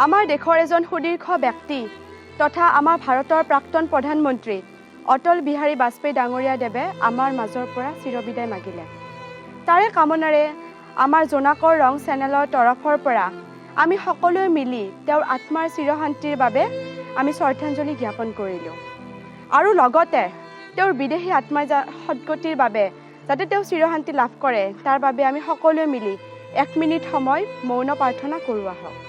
আমাৰ দেশৰ এজন সুদীৰ্ঘ ব্যক্তি তথা আমাৰ ভাৰতৰ প্ৰাক্তন প্ৰধানমন্ত্ৰী অটল বিহাৰী বাজপেয়ী ডাঙৰীয়া দেৱে আমাৰ মাজৰ পৰা চিৰবিদায় মাগিলে। তাৰে কামনাৰে আমাৰ জোনাকৰ ৰং চেনেলৰ তৰফৰ পৰা আমি সকলোৱে মিলি তেওঁৰ আত্মাৰ চিৰশান্তিৰ বাবে আমি শ্ৰদ্ধাঞ্জলি জ্ঞাপন কৰিলোঁ। আৰু লগতে তেওঁৰ বিদেহী আত্মাৰ সদ্গতিৰ বাবে যাতে তেওঁ চিৰশান্তি লাভ কৰে তাৰ বাবে আমি সকলোৱে মিলি 1 মিনিট সময় মৌন প্ৰাৰ্থনা কৰোঁ আহক।